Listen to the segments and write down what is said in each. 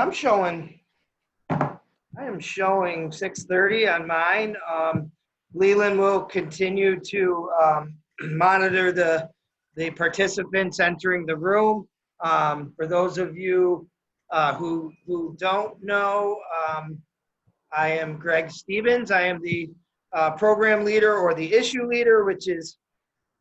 I'm showing, I am showing 6:30 on mine. Leland will continue to monitor the participants entering the room. For those of you who don't know, I am Greg Stevens. I am the program leader or the issue leader, which is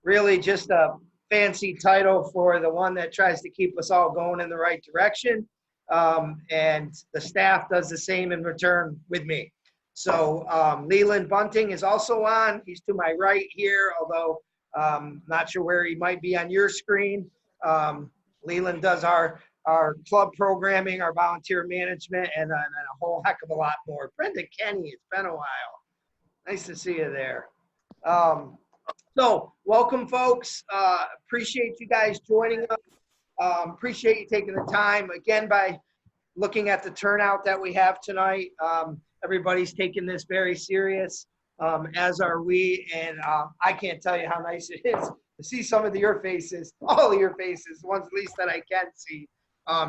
really just a fancy title for the one that tries to keep us all going in the right direction. And the staff does the same in return with me. So Leland Bunting is also on. He's to my right here, although not sure where he might be on your screen. Leland does our club programming, our volunteer management, and a whole heck of a lot more. Brenda Kenny, it's been a while. Nice to see you there. So welcome, folks. Appreciate you guys joining us. Appreciate you taking the time. Again, by looking at the turnout that we have tonight, everybody's taking this very serious, as are we. And I can't tell you how nice it is to see some of your faces, all of your faces, the ones at least that I can see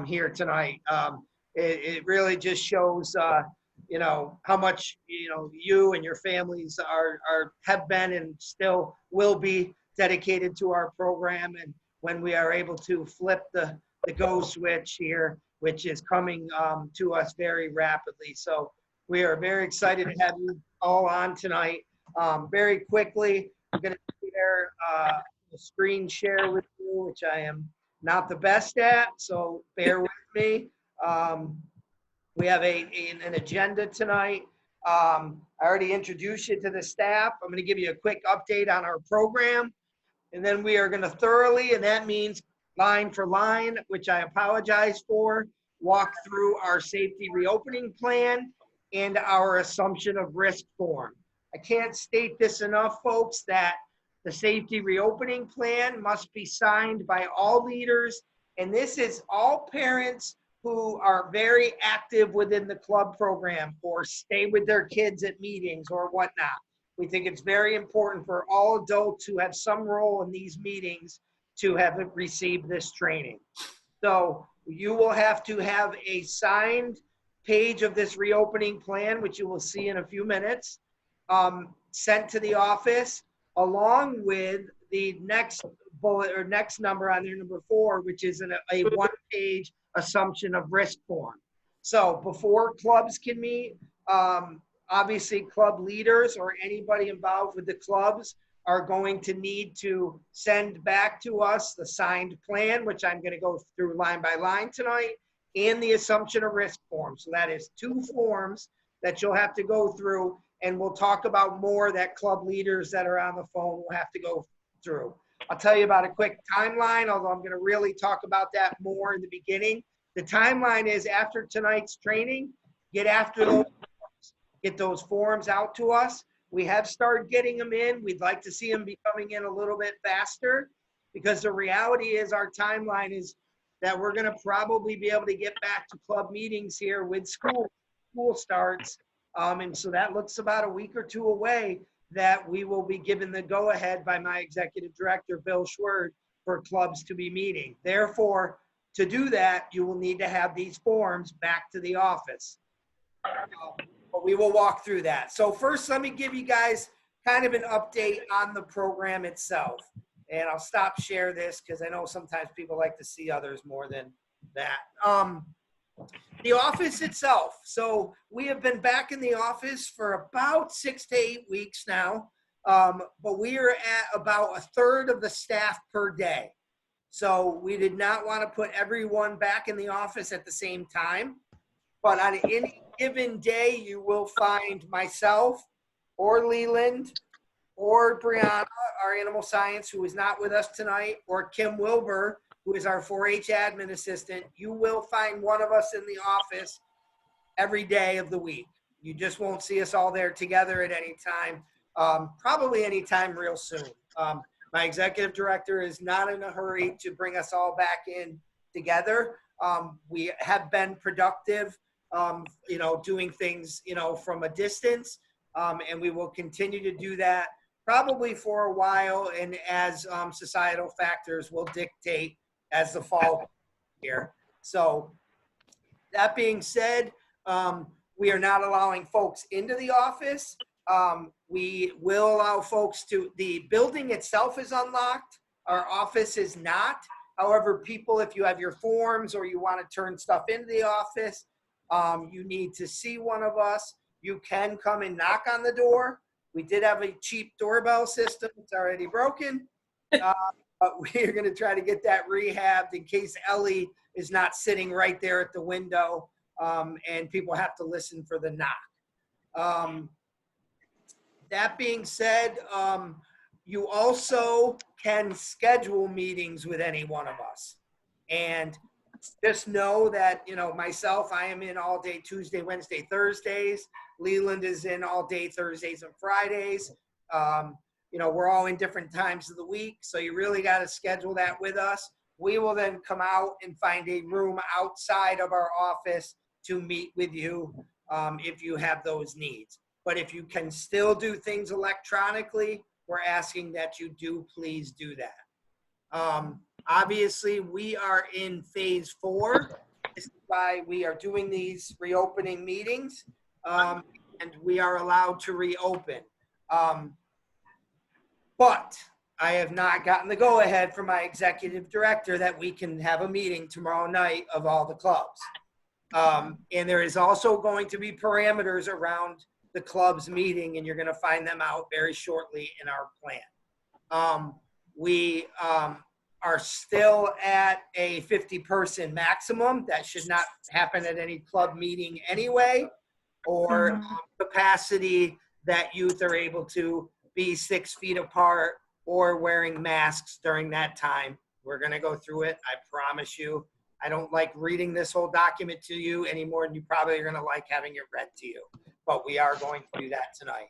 here tonight. It really just shows how much, you and your families have been and still will be dedicated to our program. And when we are able to flip the go switch here, which is coming to us very rapidly. So we are very excited to have you all on tonight. Very quickly, I'm going to share a screen share with you, which I am not the best at, so bear with me. We have an agenda tonight. I already introduced you to the staff. I'm going to give you a quick update on our program. And then we are going to thoroughly, and that means line for line, which I apologize for, walk through our safety reopening plan and our assumption of risk form. I can't state this enough, folks, that the safety reopening plan must be signed by all leaders. And this is all parents who are very active within the club program or stay with their kids at meetings or whatnot. We think it's very important for all adults who have some role in these meetings to have received this training. So you will have to have a signed page of this reopening plan, which you will see in a few minutes, sent to the office, along with the next bullet or next number on there, number 4, which is a one-page assumption of risk form. So before clubs can meet, obviously club leaders or anybody involved with the clubs are going to need to send back to us the signed plan, which I'm going to go through line by line tonight, and the assumption of risk form. So that is 2 forms that you'll have to go through, and we'll talk about more that club leaders that are on the phone will have to go through. I'll tell you about a quick timeline, although I'm going to really talk about that more in the beginning. The timeline is after tonight's training, get those forms out to us. We have started getting them in. We'd like to see them be coming in a little bit faster, because the reality is our timeline is that we're going to probably be able to get back to club meetings here with school starts. And so that looks about a week or 2 away that we will be given the go-ahead by my executive director, Bill Schwerd, for clubs to be meeting. Therefore, to do that, you will need to have these forms back to the office. But we will walk through that. So first, let me give you guys kind of an update on the program itself. And I'll stop share this because I know sometimes people like to see others more than that. The office itself. So we have been back in the office for about 6 to 8 weeks now. But we are at about 1/3 of the staff per day. So we did not want to put everyone back in the office at the same time. But on any given day, you will find myself or Leland or Brianna, our animal science, who is not with us tonight, or Kim Wilbur, who is our 4-H admin assistant. You will find one of us in the office every day of the week. You just won't see us all there together at any time, probably any time real soon. My executive director is not in a hurry to bring us all back in together. We have been productive, doing things, from a distance, and we will continue to do that probably for a while, and as societal factors will dictate as the fall here. So That being said, we are not allowing folks into the office. We will allow folks to, the building itself is unlocked. Our office is not. However, people, if you have your forms or you want to turn stuff into the office, you need to see one of us. You can come and knock on the door. We did have a cheap doorbell system. It's already broken. But we're going to try to get that rehabbed in case Ellie is not sitting right there at the window, and people have to listen for the knock. That being said, you also can schedule meetings with any one of us. And just know that, you know, myself, I am in all day Tuesday, Wednesday, Thursdays. Leland is in all day Thursdays and Fridays. You know, we're all in different times of the week, so you really got to schedule that with us. We will then come out and find a room outside of our office to meet with you if you have those needs. But if you can still do things electronically, we're asking that you do please do that. Obviously, we are in phase 4. This is why we are doing these reopening meetings, and we are allowed to reopen. But I have not gotten the go-ahead from my executive director that we can have a meeting tomorrow night of all the clubs. And there is also going to be parameters around the club's meeting, and you're going to find them out very shortly in our plan. We are still at a 50-person maximum. That should not happen at any club meeting anyway, or capacity that youth are able to be 6 feet apart or wearing masks during that time. We're going to go through it. I promise you. I don't like reading this whole document to you any more than you probably are going to like having it read to you. But we are going to do that tonight.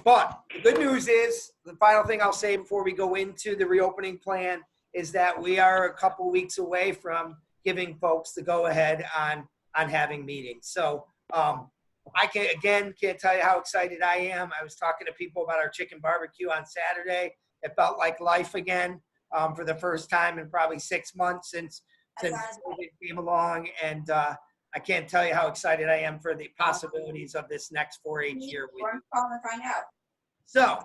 But the good news is, the final thing I'll say before we go into the reopening plan is that we are a couple weeks away from giving folks the go-ahead on having meetings. So I can't tell you how excited I am. I was talking to people about our chicken barbecue on Saturday. It felt like life again for the first time in probably 6 months since COVID came along. And I can't tell you how excited I am for the possibilities of this next 4-H year. So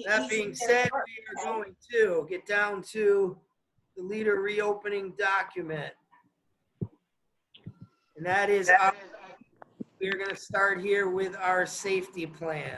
that being said, we are going to get down to the leader reopening document. And that is, we're going to start here with our safety plan.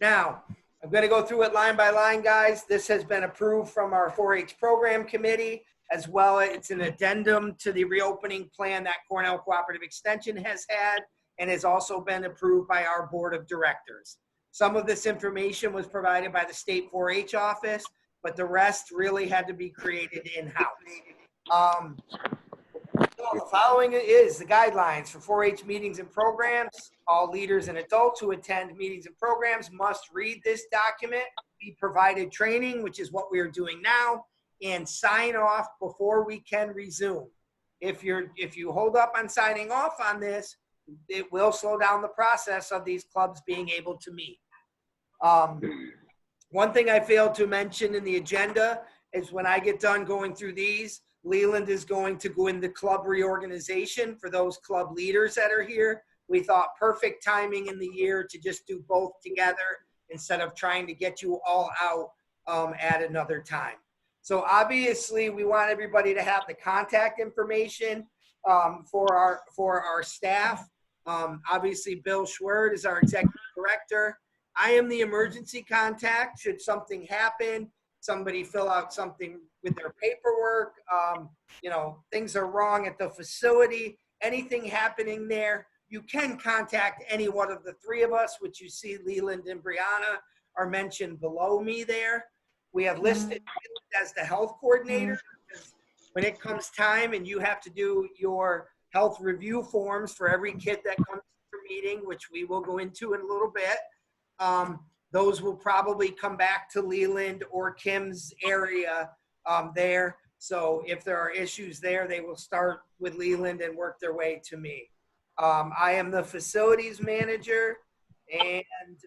Now, I'm going to go through it line by line, guys. This has been approved from our 4-H program committee, as well. It's an addendum to the reopening plan that Cornell Cooperative Extension has had, and has also been approved by our board of directors. Some of this information was provided by the state 4-H office, but the rest really had to be created in-house. The following is the guidelines for 4-H meetings and programs. All leaders and adults who attend meetings and programs must read this document, be provided training, which is what we are doing now, and sign off before we can resume. If you hold up on signing off on this, it will slow down the process of these clubs being able to meet. One thing I failed to mention in the agenda is when I get done going through these, Leland is going to go into club reorganization for those club leaders that are here. We thought perfect timing in the year to just do both together instead of trying to get you all out at another time. So obviously we want everybody to have the contact information for our staff. Obviously Bill Schwerd is our executive director. I am the emergency contact should something happen, somebody fill out something with their paperwork, you know, things are wrong at the facility, anything happening there, you can contact any one of the three of us, which you see Leland and Brianna are mentioned below me there. We have listed as the health coordinator. When it comes time and you have to do your health review forms for every kid that comes to the meeting, which we will go into in a little bit, those will probably come back to Leland or Kim's area there. So if there are issues there, they will start with Leland and work their way to me. I am the facilities manager. And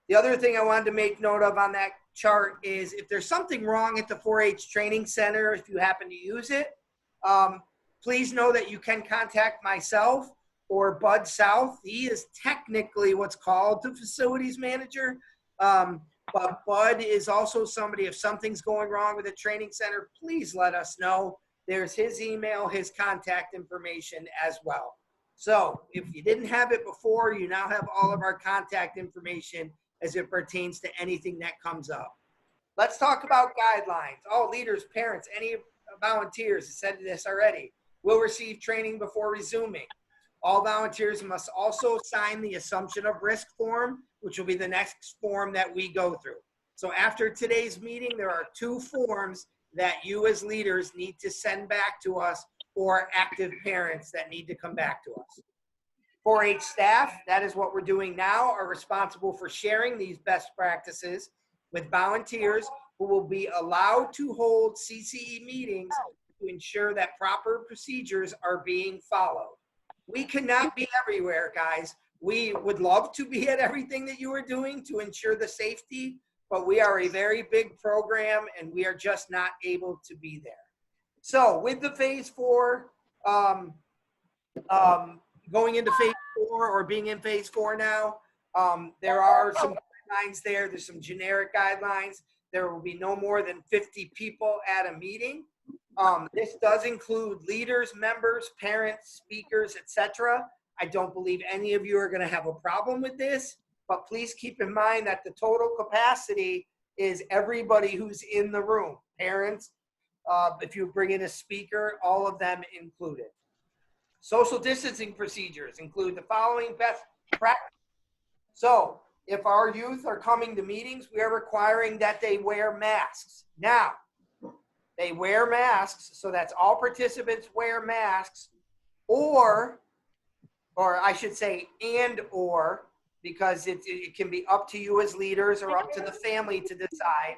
the other thing I wanted to make note of on that chart is if there's something wrong at the 4-H training center, if you happen to use it, please know that you can contact myself or Bud South. He is technically what's called the facilities manager. But Bud is also somebody, if something's going wrong with the training center, please let us know. There's his email, his contact information as well. So if you didn't have it before, you now have all of our contact information as it pertains to anything that comes up. Let's talk about guidelines. All leaders, parents, any volunteers, I said this already, will receive training before resuming. All volunteers must also sign the assumption of risk form, which will be the next form that we go through. So after today's meeting, there are 2 forms that you as leaders need to send back to us, or active parents that need to come back to us. 4-H staff, that is what we're doing now, are responsible for sharing these best practices with volunteers who will be allowed to hold CCE meetings to ensure that proper procedures are being followed. We cannot be everywhere, guys. We would love to be at everything that you are doing to ensure the safety, but we are a very big program and we are just not able to be there. So with the phase 4, going into phase 4 or being in phase 4 now, there are some guidelines there. There's some generic guidelines. There will be no more than 50 people at a meeting. This does include leaders, members, parents, speakers, etc. I don't believe any of you are going to have a problem with this, but please keep in mind that the total capacity is everybody who's in the room, parents, if you bring in a speaker, all of them included. Social distancing procedures include the following best practice. So if our youth are coming to meetings, we are requiring that they wear masks. Now, they wear masks, so that's all participants wear masks, or I should say, or, because it can be up to you as leaders or up to the family to decide.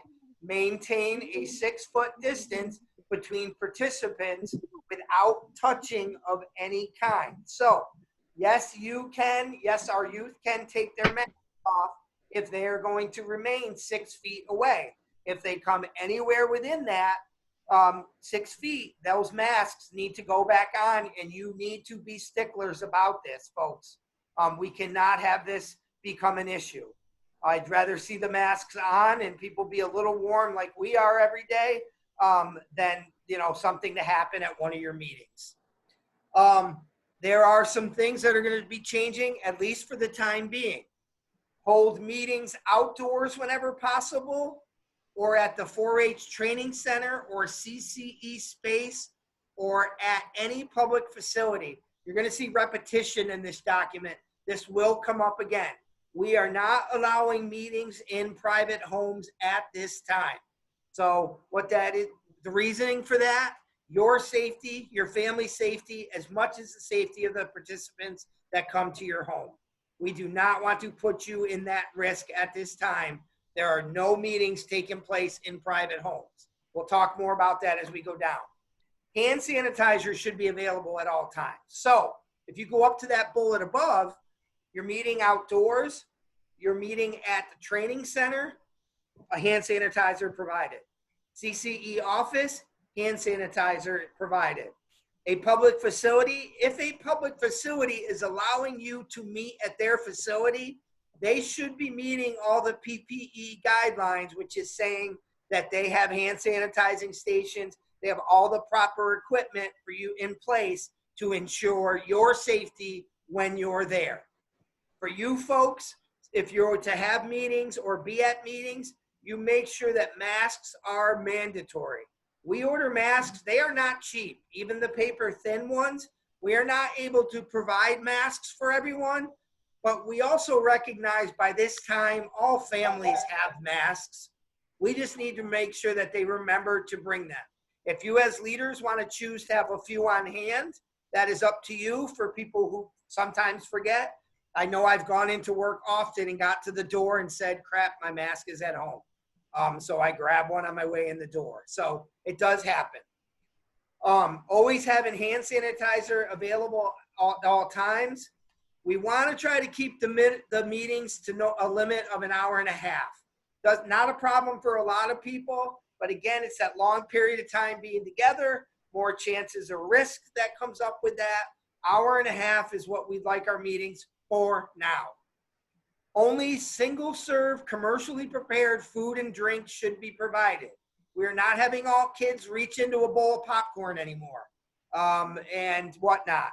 Maintain a 6-foot distance between participants without touching of any kind. So, yes, our youth can take their mask off if they are going to remain 6 feet away. If they come anywhere within that 6 feet, those masks need to go back on, and you need to be sticklers about this, folks. We cannot have this become an issue. I'd rather see the masks on and people be a little warm like we are every day than, something to happen at one of your meetings. There are some things that are going to be changing, at least for the time being. Hold meetings outdoors whenever possible, or at the 4-H training center or CCE space, or at any public facility. You're going to see repetition in this document. This will come up again. We are not allowing meetings in private homes at this time. So what that is, the reasoning for that, your safety, your family's safety, as much as the safety of the participants that come to your home. We do not want to put you in that risk at this time. There are no meetings taking place in private homes. We'll talk more about that as we go down. Hand sanitizer should be available at all times. So if you go up to that bullet above, you're meeting outdoors, you're meeting at the training center, a hand sanitizer provided. CCE office, hand sanitizer provided. A public facility, if a public facility is allowing you to meet at their facility, they should be meeting all the PPE guidelines, which is saying that they have hand sanitizing stations, they have all the proper equipment for you in place to ensure your safety when you're there. For you folks, if you're to have meetings or be at meetings, you make sure that masks are mandatory. We order masks, they are not cheap. Even the paper thin ones, we are not able to provide masks for everyone, but we also recognize by this time, all families have masks. We just need to make sure that they remember to bring them. If you as leaders want to choose to have a few on hand, that is up to you. For people who sometimes forget, I know I've gone into work often and got to the door and said, crap, my mask is at home. So I grab one on my way in the door. So it does happen. Always having hand sanitizer available at all times. We want to try to keep the meetings to a limit of an hour and a half. That's not a problem for a lot of people, but again, it's that long period of time being together. more chances of risk that comes up with that. Hour and a half is what we'd like our meetings for now. Only single-serve, commercially prepared food and drink should be provided. We're not having all kids reach into a bowl of popcorn anymore and whatnot.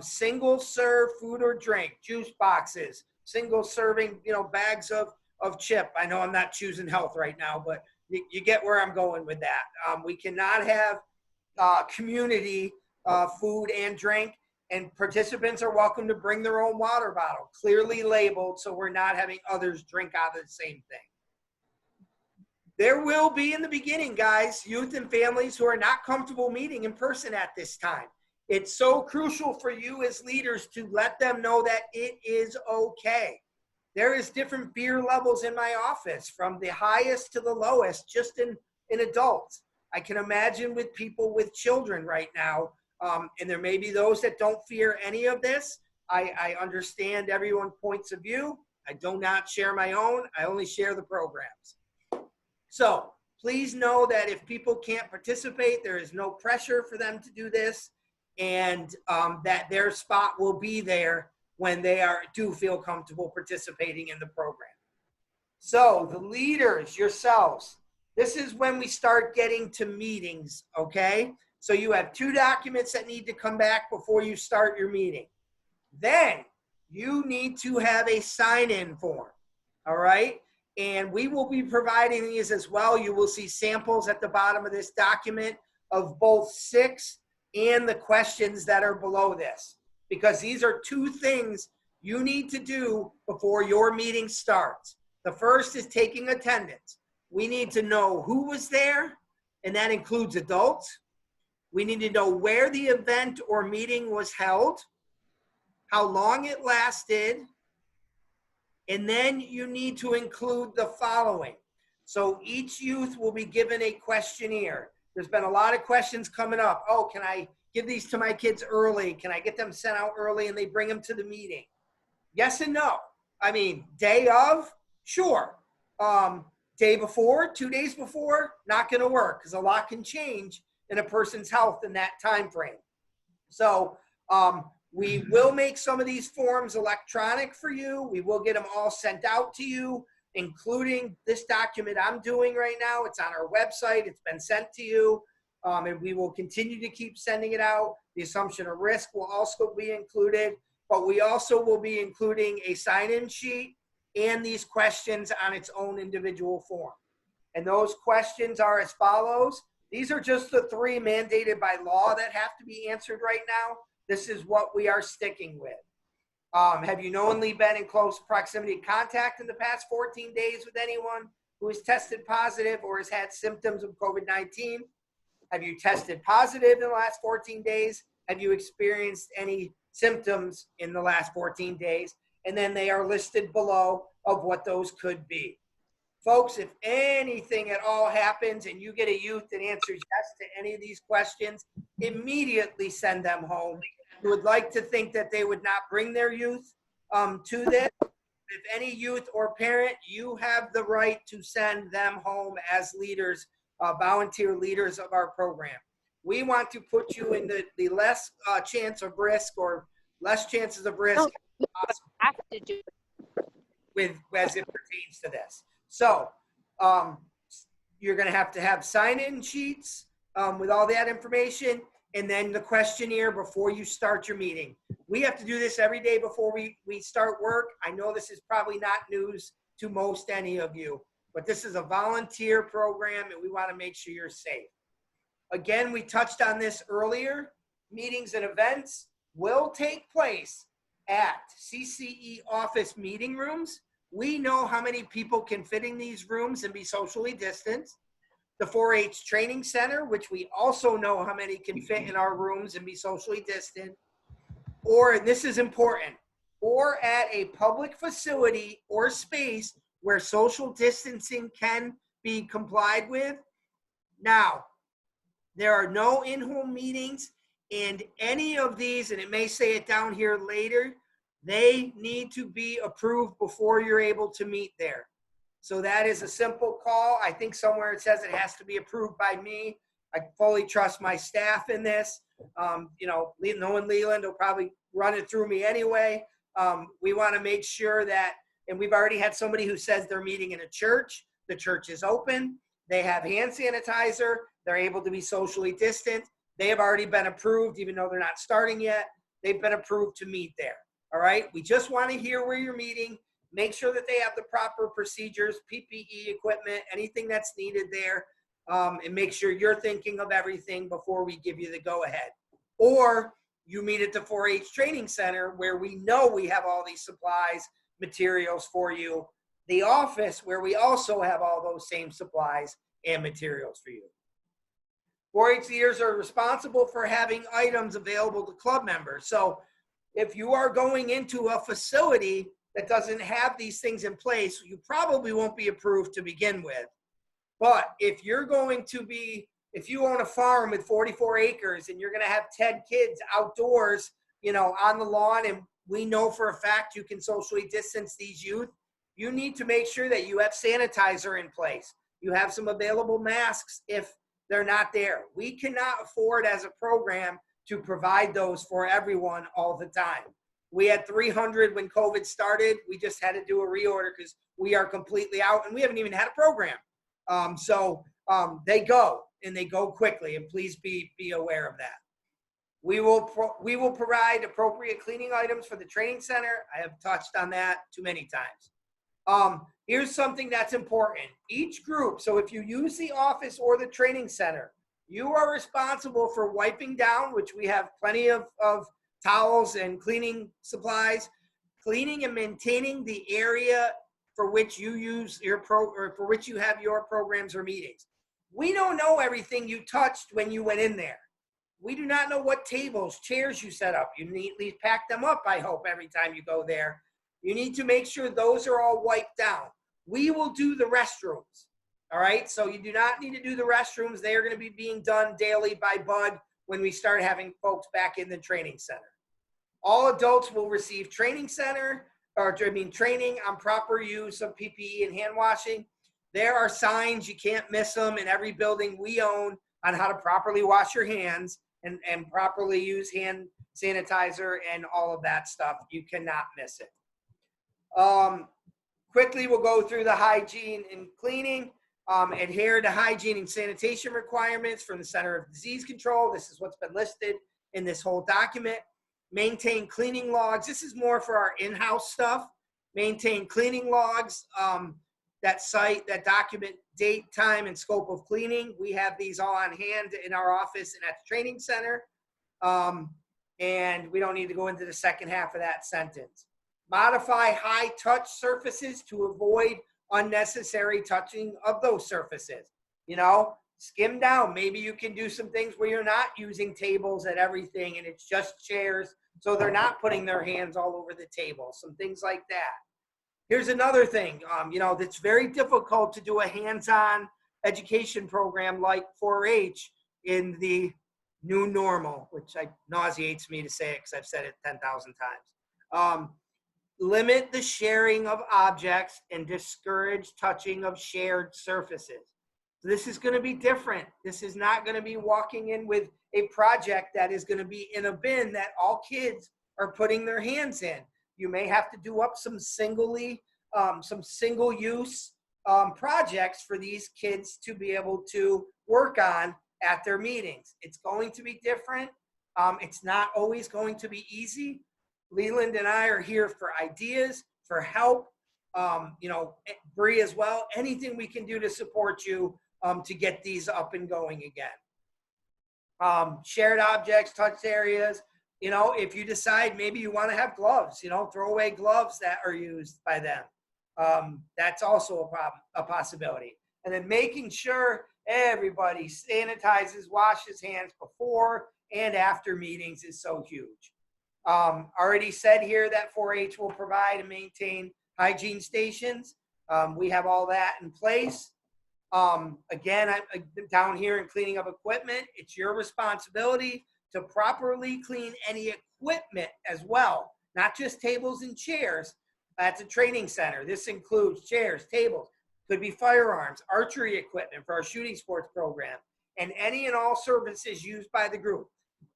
Single-serve food or drink, juice boxes, single-serving, bags of chip. I know I'm not choosing health right now, but you get where I'm going with that. We cannot have community food and drink. And participants are welcome to bring their own water bottle, clearly labeled, so we're not having others drink out of the same thing. There will be, in the beginning, guys, youth and families who are not comfortable meeting in person at this time. It's so crucial for you as leaders to let them know that it is okay. There is different fear levels in my office, from the highest to the lowest, just in adults. I can imagine with people with children right now, and there may be those that don't fear any of this. I understand everyone's points of view. I do not share my own. I only share the programs. So please know that if people can't participate, there is no pressure for them to do this, and that their spot will be there when they do feel comfortable participating in the program. So the leaders, yourselves, this is when we start getting to meetings, okay? So you have 2 documents that need to come back before you start your meeting. Then you need to have a sign-in form, all right? And we will be providing these as well. You will see samples at the bottom of this document of both 6 and the questions that are below this, because these are 2 things you need to do before your meeting starts. The first is taking attendance. We need to know who was there, and that includes adults. We need to know where the event or meeting was held, how long it lasted, and then you need to include the following. So each youth will be given a questionnaire. There's been a lot of questions coming up. Oh, can I give these to my kids early? Can I get them sent out early and they bring them to the meeting? Yes and no. I mean, day of, sure. Day before, 2 days before, not going to work, because a lot can change in a person's health in that time frame. So we will make some of these forms electronic for you. We will get them all sent out to you, including this document I'm doing right now. It's on our website. It's been sent to you, and we will continue to keep sending it out. The assumption of risk will also be included, but we also will be including a sign-in sheet and these questions on its own individual form. And those questions are as follows. These are just the 3 mandated by law that have to be answered right now. This is what we are sticking with. Have you knowingly been in close proximity contact in the past 14 days with anyone who has tested positive or has had symptoms of COVID-19? Have you tested positive in the last 14 days? Have you experienced any symptoms in the last 14 days? And then they are listed below of what those could be. Folks, if anything at all happens and you get a youth that answers yes to any of these questions, immediately send them home. You would like to think that they would not bring their youth to this. If any youth or parent, you have the right to send them home as leaders, volunteer leaders of our program. We want to put you in the less chance of risk, or less chances of risk have to do with as it pertains to this. So you're going to have sign-in sheets with all that information, and then the questionnaire before you start your meeting. We have to do this every day before we start work. I know this is probably not news to most any of you, but this is a volunteer program, and we want to make sure you're safe. Again, we touched on this earlier. Meetings and events will take place at CCE office meeting rooms. We know how many people can fit in these rooms and be socially distanced. The 4-H training center, which we also know how many can fit in our rooms and be socially distant. Or, and this is important, or at a public facility or space where social distancing can be complied with. Now, there are no in-home meetings, and any of these, and it may say it down here later, they need to be approved before you're able to meet there. So that is a simple call. I think somewhere it says it has to be approved by me. I fully trust my staff in this. Knowing Leland will probably run it through me anyway. We want to make sure that, and we've already had somebody who says they're meeting in a church. The church is open. They have hand sanitizer. They're able to be socially distant. They have already been approved, even though they're not starting yet. They've been approved to meet there. All right. We just want to hear where you're meeting. Make sure that they have the proper procedures, PPE equipment, anything that's needed there, and make sure you're thinking of everything before we give you the go-ahead. Or you meet at the 4-H training center where we know we have all these supplies, materials for you. The office where we also have all those same supplies and materials for you. 4-H leaders are responsible for having items available to club members. So if you are going into a facility that doesn't have these things in place, you probably won't be approved to begin with. But if you own a farm with 44 acres and you're going to have 10 kids outdoors, on the lawn, and we know for a fact you can socially distance these youth, you need to make sure that you have sanitizer in place. You have some available masks if they're not there. We cannot afford as a program to provide those for everyone all the time. We had 300 when COVID started. We just had to do a reorder because we are completely out and we haven't even had a program. They go and they go quickly, and please be aware of that. We will provide appropriate cleaning items for the training center. I have touched on that too many times. Here's something that's important. Each group, so if you use the office or the training center, you are responsible for wiping down, which we have plenty of towels and cleaning supplies, cleaning and maintaining the area for which you use or for which you have your programs or meetings. We don't know everything you touched when you went in there. We do not know what tables, chairs you set up. You neatly pack them up, I hope, every time you go there. You need to make sure those are all wiped down. We will do the restrooms, all right? So you do not need to do the restrooms. They are going to be being done daily by Bud when we start having folks back in the training center. All adults will receive training on proper use of PPE and hand washing. There are signs, you can't miss them, in every building we own on how to properly wash your hands and properly use hand sanitizer and all of that stuff. You cannot miss it. Quickly, we'll go through the hygiene and cleaning. Adhere to hygiene and sanitation requirements from the Center of Disease Control. This is what's been listed in this whole document. Maintain cleaning logs. This is more for our in-house stuff. Maintain cleaning logs that document date, time, and scope of cleaning. We have these all on hand in our office and at the training center. And we don't need to go into the second half of that sentence. Modify high-touch surfaces to avoid unnecessary touching of those surfaces. Skim down. Maybe you can do some things where you're not using tables at everything and it's just chairs, so they're not putting their hands all over the table. Some things like that. Here's another thing. That's very difficult to do a hands-on education program like 4-H in the new normal, which nauseates me to say it because I've said it 10,000 times. Limit the sharing of objects and discourage touching of shared surfaces. So this is going to be different. This is not going to be walking in with a project that is going to be in a bin that all kids are putting their hands in. You may have to do up some single-use projects for these kids to be able to work on at their meetings. It's going to be different. It's not always going to be easy. Leland and I are here for ideas, for help, Bree as well. Anything we can do to support you to get these up and going again. Shared objects, touch areas. If you decide maybe you want to have gloves, throw away gloves that are used by them. That's also a possibility. And then making sure everybody sanitizes, washes hands before and after meetings is so huge. Already said here that 4-H will provide and maintain hygiene stations. We have all that in place. Again, I'm down here in cleaning up equipment. It's your responsibility to properly clean any equipment as well, not just tables and chairs at the training center. This includes chairs, tables, could be firearms, archery equipment for our shooting sports program. and any and all services used by the group.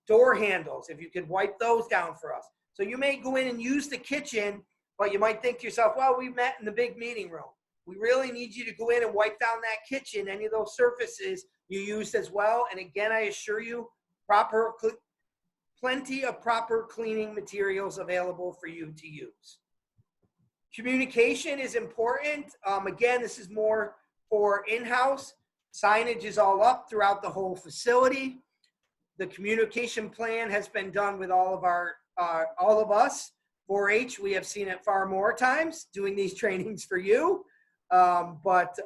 Door handles, if you could wipe those down for us. So you may go in and use the kitchen, but you might think to yourself, well, we met in the big meeting room. We really need you to go in and wipe down that kitchen, any of those surfaces you used as well. And again, I assure you, plenty of proper cleaning materials available for you to use. Communication is important. Again, this is more for in-house. Signage is all up throughout the whole facility. The communication plan has been done with all of us. 4-H, we have seen it far more times doing these trainings for you. But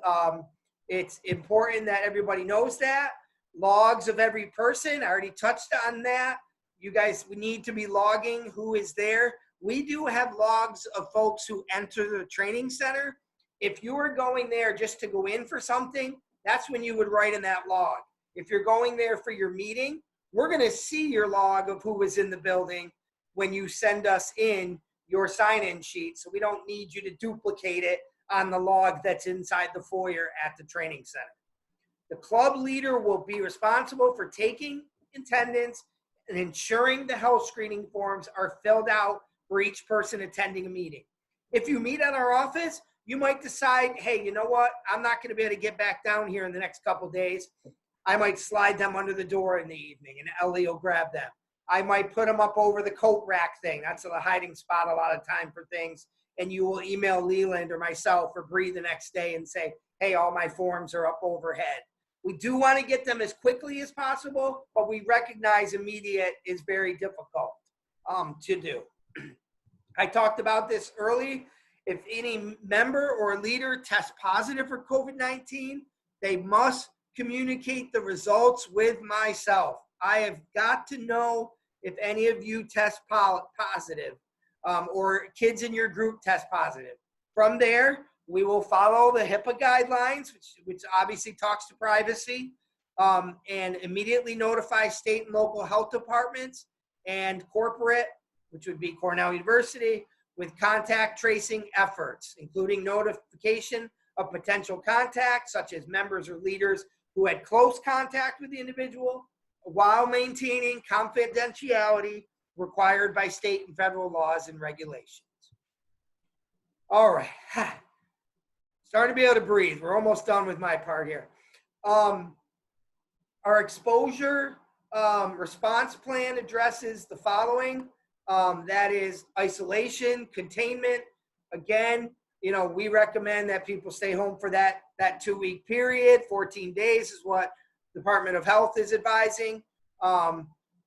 it's important that everybody knows that. Logs of every person, I already touched on that. You guys, we need to be logging who is there. We do have logs of folks who enter the training center. If you are going there just to go in for something, that's when you would write in that log. If you're going there for your meeting, we're going to see your log of who was in the building when you send us in your sign-in sheet. So we don't need you to duplicate it on the log that's inside the foyer at the training center. The club leader will be responsible for taking attendance and ensuring the health screening forms are filled out for each person attending a meeting. If you meet at our office, you might decide, hey, you know what? I'm not going to be able to get back down here in the next couple of days. I might slide them under the door in the evening and Ellie will grab them. I might put them up over the coat rack thing. That's the hiding spot a lot of time for things. And you will email Leland or myself or Bree the next day and say, hey, all my forms are up overhead. We do want to get them as quickly as possible, but we recognize immediate is very difficult to do. I talked about this early. If any member or leader tests positive for COVID-19, they must communicate the results with myself. I have got to know if any of you test positive or kids in your group test positive. From there, we will follow the HIPAA guidelines, which obviously talks to privacy, and immediately notify state and local health departments and corporate, which would be Cornell University, with contact tracing efforts, including notification of potential contacts, such as members or leaders who had close contact with the individual, while maintaining confidentiality required by state and federal laws and regulations. All right. Starting to be able to breathe. We're almost done with my part here. Our exposure response plan addresses the following. That is isolation, containment. Again, you know, we recommend that people stay home for that 2-week period. 14 days is what Department of Health is advising.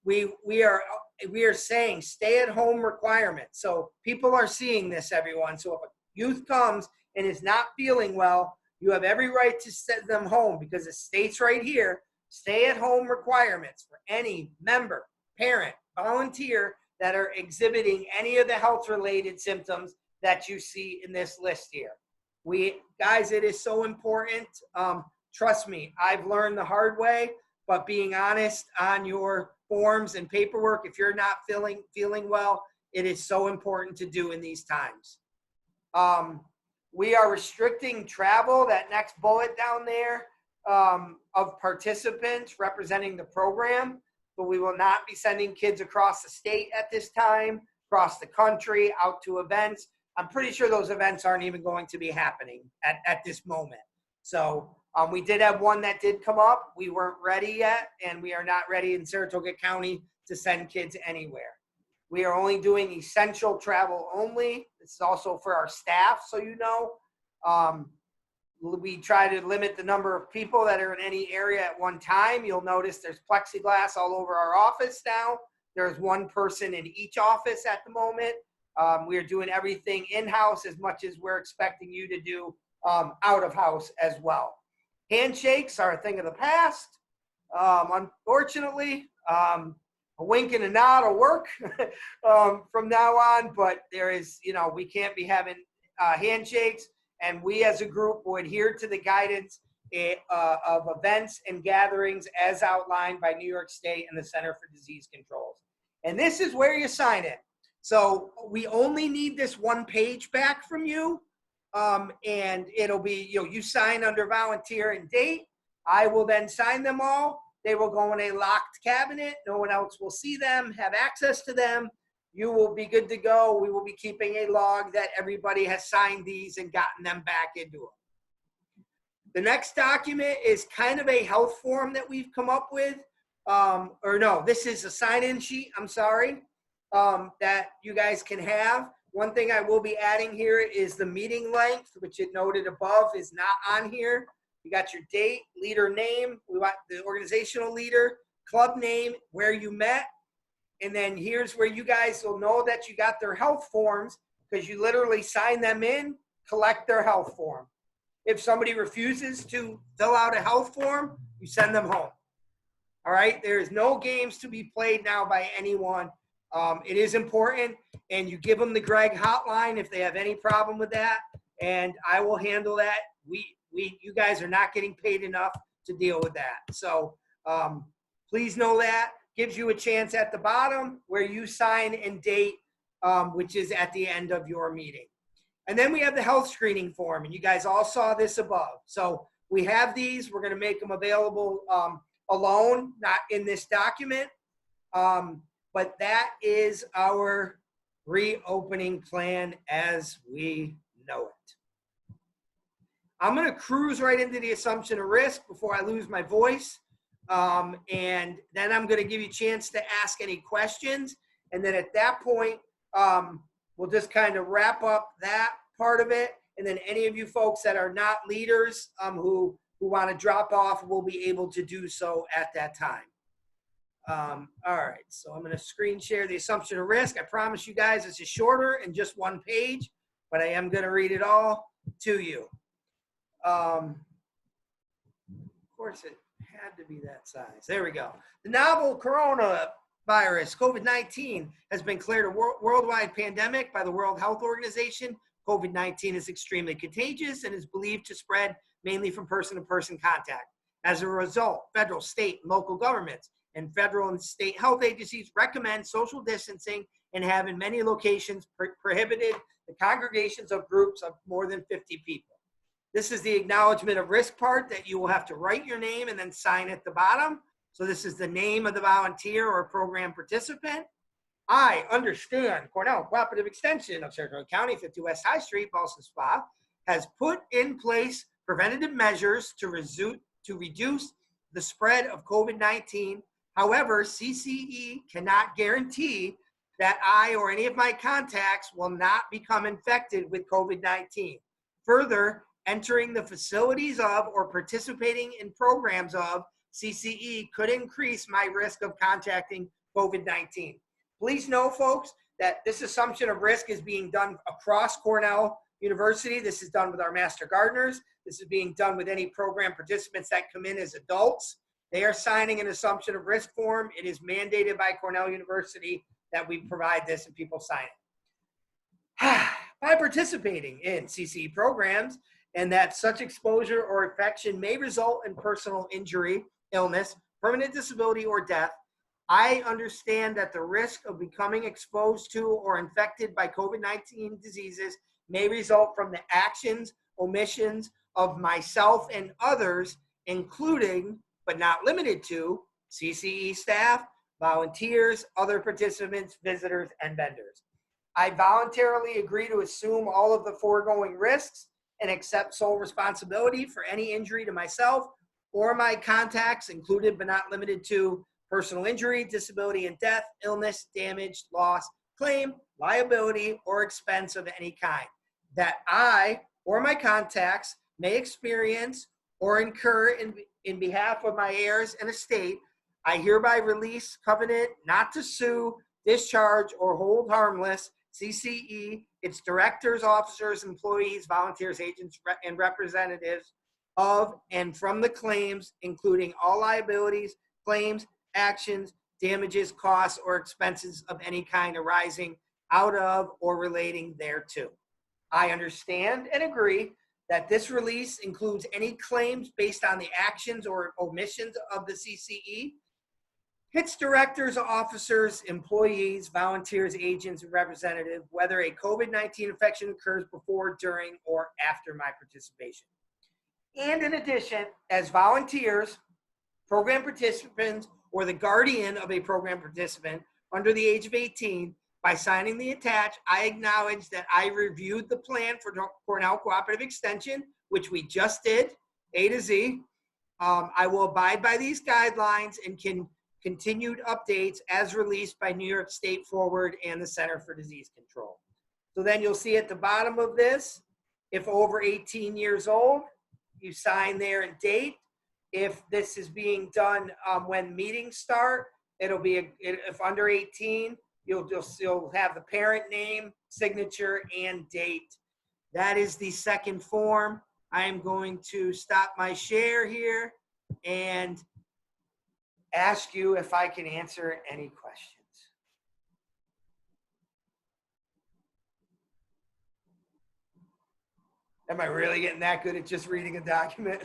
We are saying stay at home requirements. So people are seeing this, everyone. So if a youth comes and is not feeling well, you have every right to send them home because it states right here, stay at home requirements for any member, parent, volunteer that are exhibiting any of the health related symptoms that you see in this list here. Guys, it is so important. Trust me, I've learned the hard way, but being honest on your forms and paperwork, if you're not feeling well, it is so important to do in these times. We are restricting travel, that next bullet down there, of participants representing the program. But we will not be sending kids across the state at this time, across the country, out to events. I'm pretty sure those events aren't even going to be happening at this moment. So we did have one that did come up. We weren't ready yet, and we are not ready in Saratoga County to send kids anywhere. We are only doing essential travel only. This is also for our staff, so you know. We try to limit the number of people that are in any area at one time. You'll notice there's plexiglass all over our office now. There's one person in each office at the moment. We are doing everything in-house as much as we're expecting you to do out of house as well. Handshakes are a thing of the past. Unfortunately, a wink and a nod will work from now on, but there is, you know, we can't be having handshakes, and we as a group will adhere to the guidance of events and gatherings as outlined by New York State and the Center for Disease Control. And this is where you sign it. So we only need this one page back from you, and it'll be, you know, you sign under volunteer and date. I will then sign them all. They will go in a locked cabinet. No one else will see them, have access to them. You will be good to go. We will be keeping a log that everybody has signed these and gotten them back into them. The next document is kind of a health form that we've come up with. Or no, this is a sign-in sheet, I'm sorry, that you guys can have. One thing I will be adding here is the meeting length, which it noted above is not on here. You got your date, leader name, we want the organizational leader, club name, where you met, and then here's where you guys will know that you got their health forms because you literally sign them in, collect their health form. If somebody refuses to fill out a health form, you send them home. All right, there is no games to be played now by anyone. It is important, and you give them the Greg hotline if they have any problem with that, and I will handle that. You guys are not getting paid enough to deal with that. So please know that. Gives you a chance at the bottom where you sign and date, which is at the end of your meeting. And then we have the health screening form, and you guys all saw this above. So we have these. We're going to make them available alone, not in this document. But that is our reopening plan as we know it. I'm going to cruise right into the assumption of risk before I lose my voice. And then I'm going to give you a chance to ask any questions. And then at that point, we'll just kind of wrap up that part of it. And then any of you folks that are not leaders who want to drop off will be able to do so at that time. All right, so I'm going to screen share the assumption of risk. I promise you guys this is shorter and just one page, but I am going to read it all to you. Of course, it had to be that size. There we go. The novel coronavirus, COVID-19, has been declared a worldwide pandemic by the World Health Organization. COVID-19 is extremely contagious and is believed to spread mainly from person-to-person contact. As a result, federal, state, and local governments and federal and state health agencies recommend social distancing and have in many locations prohibited the congregations of groups of more than 50 people. This is the acknowledgement of risk part that you will have to write your name and then sign at the bottom. So this is the name of the volunteer or program participant. I understand Cornell Cooperative Extension of Saratoga County, 50 West High Street, Boston Spa, has put in place preventative measures to reduce the spread of COVID-19. However, CCE cannot guarantee that I or any of my contacts will not become infected with COVID-19. Further, entering the facilities of or participating in programs of CCE could increase my risk of contacting COVID-19. Please know, folks, that this assumption of risk is being done across Cornell University. This is done with our master gardeners. This is being done with any program participants that come in as adults. They are signing an assumption of risk form. It is mandated by Cornell University that we provide this and people sign it. By participating in CCE programs, and that such exposure or infection may result in personal injury, illness, permanent disability, or death, I understand that the risk of becoming exposed to or infected by COVID-19 diseases may result from the actions, omissions of myself and others, including, but not limited to, CCE staff, volunteers, other participants, visitors, and vendors. I voluntarily agree to assume all of the foregoing risks and accept sole responsibility for any injury to myself or my contacts, included but not limited to personal injury, disability and death, illness, damage, loss, claim, liability, or expense of any kind that I or my contacts may experience or incur in behalf of my heirs and estate. I hereby release covenant not to sue, discharge, or hold harmless CCE, its directors, officers, employees, volunteers, agents, and representatives of and from the claims, including all liabilities, claims, actions, damages, costs, or expenses of any kind arising out of or relating thereto. I understand and agree that this release includes any claims based on the actions or omissions of the CCE, its directors, officers, employees, volunteers, agents, and representatives, whether a COVID-19 infection occurs before, during, or after my participation. And in addition, as volunteers, program participants, or the guardian of a program participant under the age of 18, by signing the attached, I acknowledge that I reviewed the plan for Cornell Cooperative Extension, which we just did, A to Z. I will abide by these guidelines and can continued updates as released by New York State Forward and the Center for Disease Control. So then you'll see at the bottom of this, if over 18 years old, you sign there and date. If this is being done when meetings start, it'll be, if under 18, you'll have the parent name, signature, and date. That is the second form. I am going to stop my share here and ask you if I can answer any questions. Am I really getting that good at just reading a document?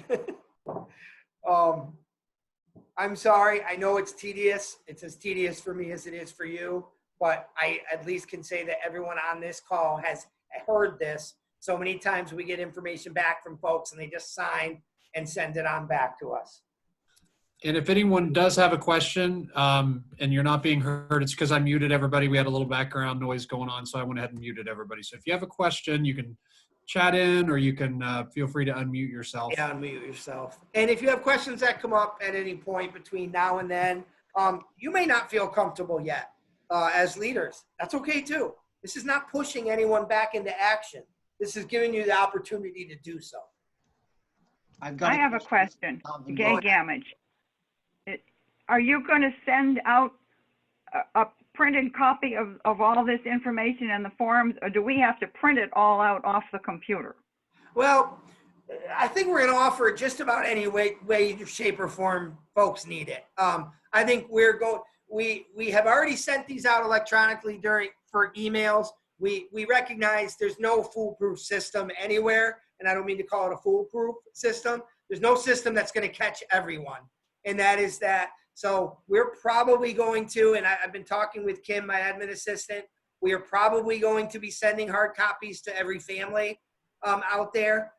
I'm sorry. I know it's tedious. It's as tedious for me as it is for you, but I at least can say that everyone on this call has heard this. So many times we get information back from folks and they just sign and send it on back to us. And if anyone does have a question and you're not being heard, it's because I muted everybody. We had a little background noise going on, so I went ahead and muted everybody. So if you have a question, you can chat in or you can feel free to unmute yourself. Yeah, unmute yourself. And if you have questions that come up at any point between now and then, you may not feel comfortable yet as leaders. That's okay too. This is not pushing anyone back into action. This is giving you the opportunity to do so. I have a question. Gay Gamage. Are you going to send out a printed copy of all this information and the forms, or do we have to print it all out off the computer? Well, I think we're going to offer it just about any way, shape, or form folks need it. I think we have already sent these out electronically for emails. We recognize there's no foolproof system anywhere, and I don't mean to call it a foolproof system. There's no system that's going to catch everyone, and that is that. So we're probably going to, and I've been talking with Kim, my admin assistant, we are probably going to be sending hard copies to every family out there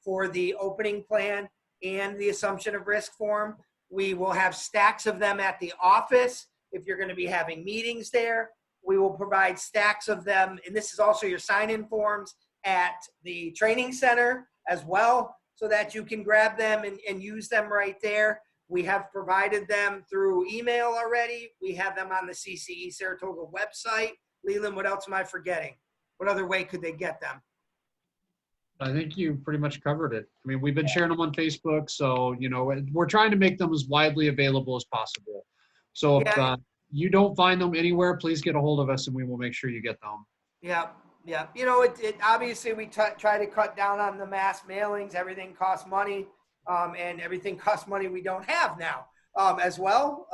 for the opening plan and the assumption of risk form. We will have stacks of them at the office if you're going to be having meetings there. We will provide stacks of them, and this is also your sign-in forms at the training center as well, so that you can grab them and use them right there. We have provided them through email already. We have them on the CCE Saratoga website. Leland, what else am I forgetting? What other way could they get them? I think you pretty much covered it. I mean, we've been sharing them on Facebook, so, you know, we're trying to make them as widely available as possible. So if you don't find them anywhere, please get a hold of us and we will make sure you get them. Yeah, yeah. You know, it obviously we try to cut down on the mass mailings. Everything costs money. And everything costs money we don't have now as well.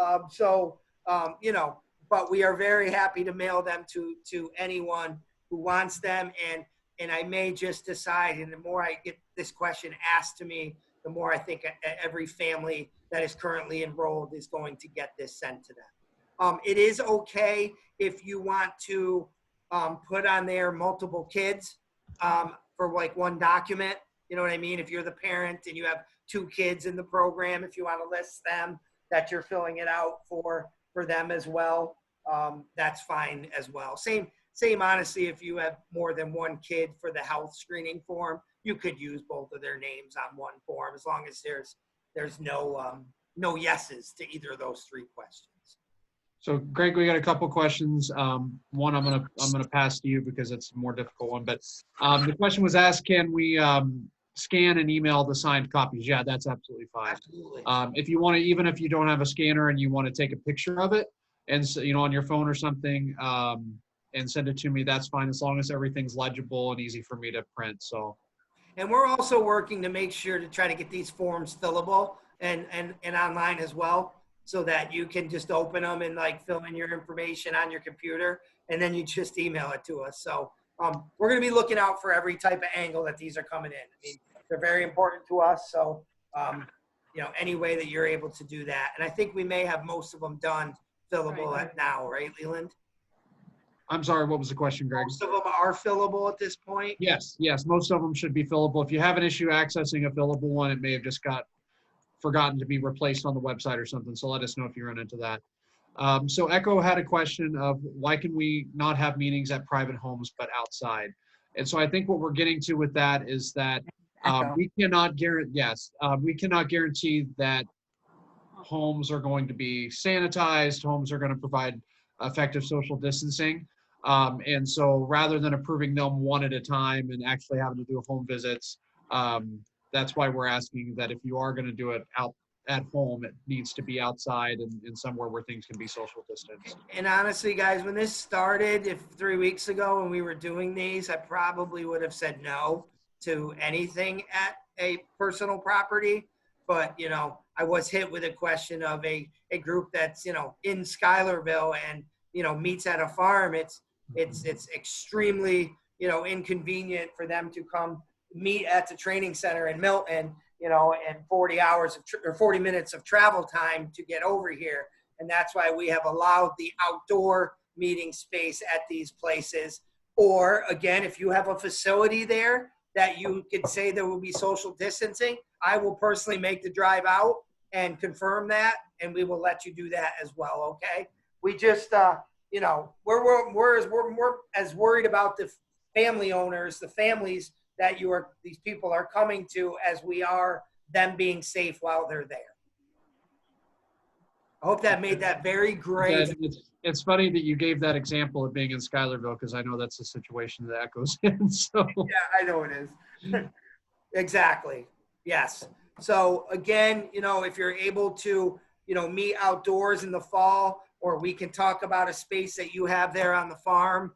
You know, but we are very happy to mail them to anyone who wants them. And I may just decide, and the more I get this question asked to me, the more I think every family that is currently enrolled is going to get this sent to them. It is okay if you want to put on there multiple kids for like one document. You know what I mean? If you're the parent and you have 2 kids in the program, if you want to list them, that you're filling it out for them as well, that's fine as well. Same honestly, if you have more than 1 kid for the health screening form, you could use both of their names on one form as long as there's no yeses to either of those 3 questions. So Greg, we got a couple questions. One I'm gonna pass to you because it's a more difficult one, but the question was asked, can we scan and email the signed copies? Yeah, that's absolutely fine. Absolutely. If you want to, even if you don't have a scanner and you want to take a picture of it and so, you know, on your phone or something and send it to me, that's fine as long as everything's legible and easy for me to print. So. And we're also working to make sure to try to get these forms fillable and online as well, so that you can just open them and like fill in your information on your computer and then you just email it to us. So we're going to be looking out for every type of angle that these are coming in. I mean, they're very important to us. So, you know, any way that you're able to do that. And I think we may have most of them done fillable now, right, Leland? I'm sorry, what was the question, Greg? Most of them are fillable at this point? Yes, most of them should be fillable. If you have an issue accessing a fillable one, it may have just got forgotten to be replaced on the website or something. So let us know if you run into that. So Echo had a question of why can we not have meetings at private homes but outside? And so I think what we're getting to with that is that we cannot guarantee that homes are going to be sanitized, homes are going to provide effective social distancing. And so rather than approving them one at a time and actually having to do home visits, that's why we're asking that if you are going to do it out at home, it needs to be outside and somewhere where things can be social distance. And honestly, guys, when this started, if 3 weeks ago when we were doing these, I probably would have said no to anything at a personal property. But, you know, I was hit with a question of a group that's, you know, in Schuylerville and, you know, meets at a farm. It's extremely, you know, inconvenient for them to come meet at the training center in Milton, you know, and 40 minutes of travel time to get over here. And that's why we have allowed the outdoor meeting space at these places. Or again, if you have a facility there that you could say there will be social distancing, I will personally make the drive out and confirm that, and we will let you do that as well. Okay. We just, you know, we're as worried about the family owners, the families that these people are coming to, as we are them being safe while they're there. I hope that made that very great. It's funny that you gave that example of being in Schuylerville, because I know that's the situation that Echo's in. So yeah, I know it is. Exactly. Yes. So again, you know, if you're able to, you know, meet outdoors in the fall, or we can talk about a space that you have there on the farm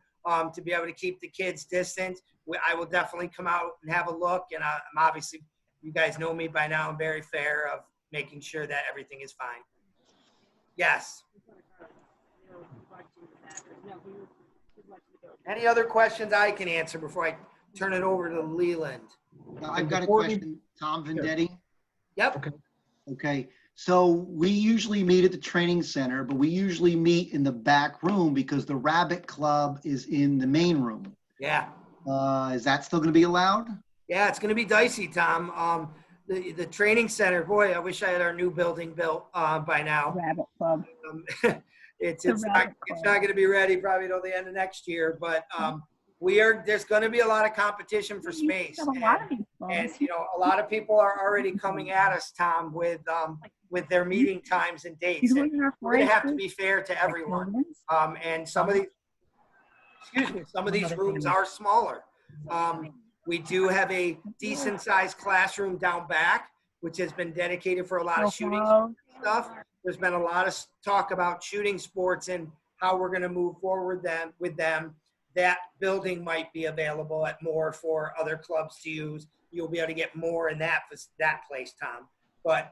to be able to keep the kids distant, I will definitely come out and have a look. And I'm obviously, you guys know me by now, I'm very fair of making sure that everything is fine. Yes. Any other questions I can answer before I turn it over to Leland? I've got a question, Tom Vendetti. Yep. Okay. So we usually meet at the training center, but we usually meet in the back room because the Rabbit Club is in the main room. Yeah. Is that still going to be allowed? Yeah, it's going to be dicey, Tom. The training center, boy, I wish I had our new building built by now. Rabbit Club. It's not going to be ready probably till the end of next year, but there's going to be a lot of competition for space. And you know, a lot of people are already coming at us, Tom, with their meeting times and dates. And we're going to have to be fair to everyone. And some of these rooms are smaller. We do have a decent sized classroom down back, which has been dedicated for a lot of shooting stuff. There's been a lot of talk about shooting sports and how we're going to move forward with them. That building might be available at more for other clubs to use. You'll be able to get more in that place, Tom. But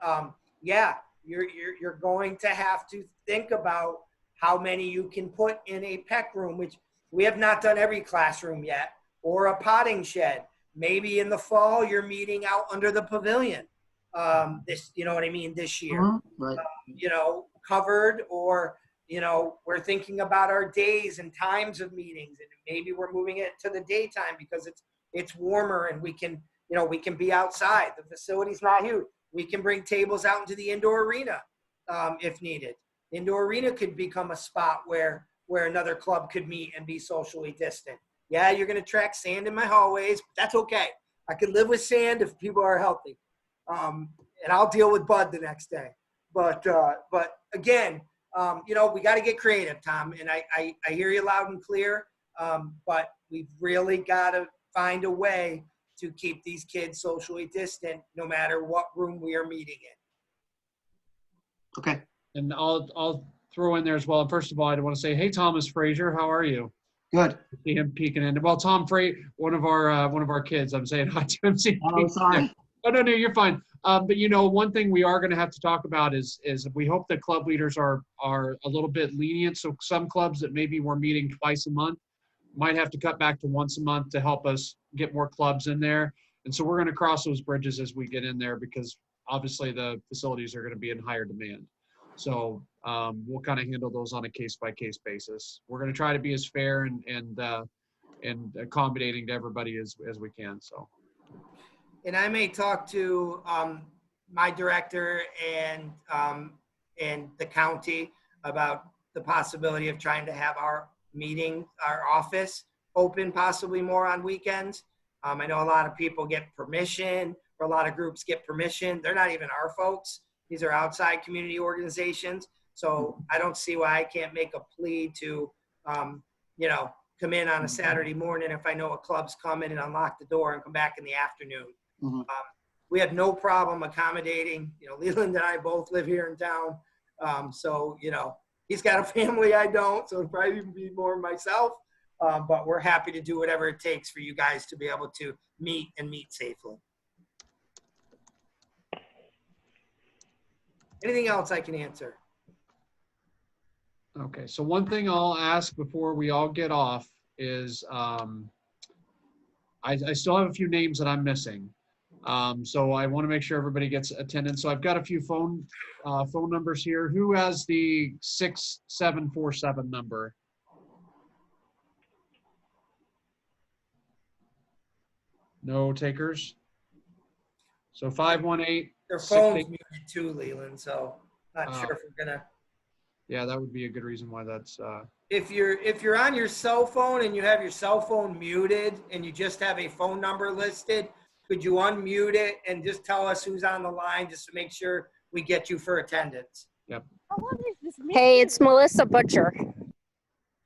yeah, you're going to have to think about how many you can put in a PEC room, which we have not done every classroom yet, or a potting shed. Maybe in the fall you're meeting out under the pavilion. You know what I mean, this year. Right. You know, covered, or you know, we're thinking about our days and times of meetings, and maybe we're moving it to the daytime because it's warmer and we can be outside. The facility's not huge. We can bring tables out into the indoor arena if needed. The indoor arena could become a spot where another club could meet and be socially distant. Yeah, you're going to track sand in my hallways. But that's okay. I can live with sand if people are healthy. And I'll deal with Bud the next day. But again, you know, we got to get creative, Tom. And I hear you loud and clear. But we've really got to find a way to keep these kids socially distant, no matter what room we are meeting in. Okay. And I'll throw in there as well. First of all, I want to say, hey, Thomas Frazier, how are you? Good. See him peeking in. Well, Tom one of our kids. I'm saying hi to him. Oh, sorry. Oh, no, you're fine. But you know, one thing we are going to have to talk about is we hope that club leaders are a little bit lenient. So some clubs that maybe we're meeting twice a month might have to cut back to once a month to help us get more clubs in there. And so we're going to cross those bridges as we get in there, because obviously the facilities are going to be in higher demand. So we'll kind of handle those on a case-by-case basis. We're going to try to be as fair and accommodating to everybody as we can. So. And I may talk to my director and the county about the possibility of trying to have our office open possibly more on weekends. I know a lot of people get permission, or a lot of groups get permission. They're not even our folks. These are outside community organizations. So I don't see why I can't make a plea to, come in on a Saturday morning if I know a club's coming and unlock the door and come back in the afternoon. Mm-hmm. We have no problem accommodating. Leland and I both live here in town. So, he's got a family I don't, so it'd probably be more myself. But we're happy to do whatever it takes for you guys to be able to meet safely. Anything else I can answer? Okay, so one thing I'll ask before we all get off is I still have a few names that I'm missing. So I want to make sure everybody gets attendance. So I've got a few phone numbers here. Who has the 6747 number? No takers? So 518. Their phone's muted too, Leland, so not sure if we're gonna. Yeah, that would be a good reason why that's. If you're on your cell phone and you have your cell phone muted and you just have a phone number listed, could you unmute it and just tell us who's on the line just to make sure we get you for attendance? Yep. Hey, it's Melissa Butcher.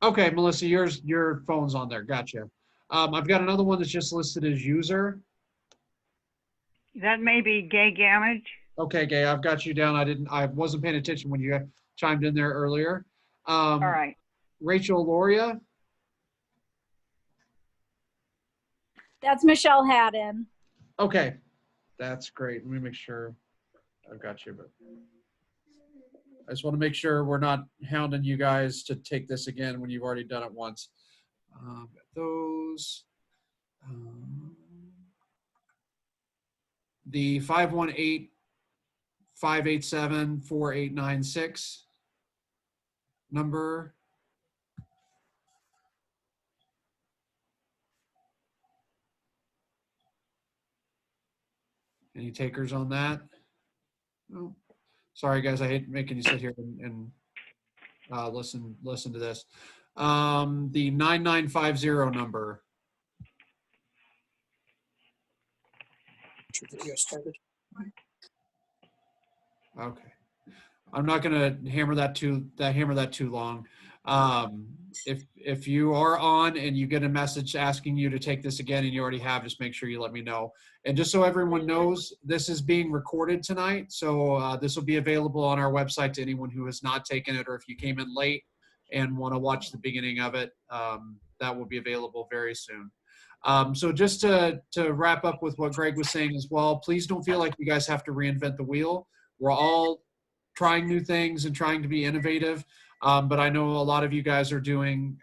Okay, Melissa, your phone's on there. Gotcha. I've got another one that's just listed as user. That may be Gay Gamage. Okay, Gay, I've got you down. I wasn't paying attention when you chimed in there earlier. All right. Rachel Loria. That's Michelle Haddon. Okay, that's great. Let me make sure I've got you. But I just want to make sure we're not hounding you guys to take this again when you've already done it once. Got those. The 518-587-4896 number. Any takers on that? Oh, sorry guys, I hate making you sit here and listen to this. The 9950 number. Okay. I'm not gonna hammer that too long. If you are on and you get a message asking you to take this again and you already have, just make sure you let me know. And just so everyone knows, this is being recorded tonight. So this will be available on our website to anyone who has not taken it, or if you came in late and want to watch the beginning of it, that will be available very soon. So just to wrap up with what Greg was saying as well, please don't feel like you guys have to reinvent the wheel. We're all trying new things and trying to be innovative. But I know a lot of you guys are doing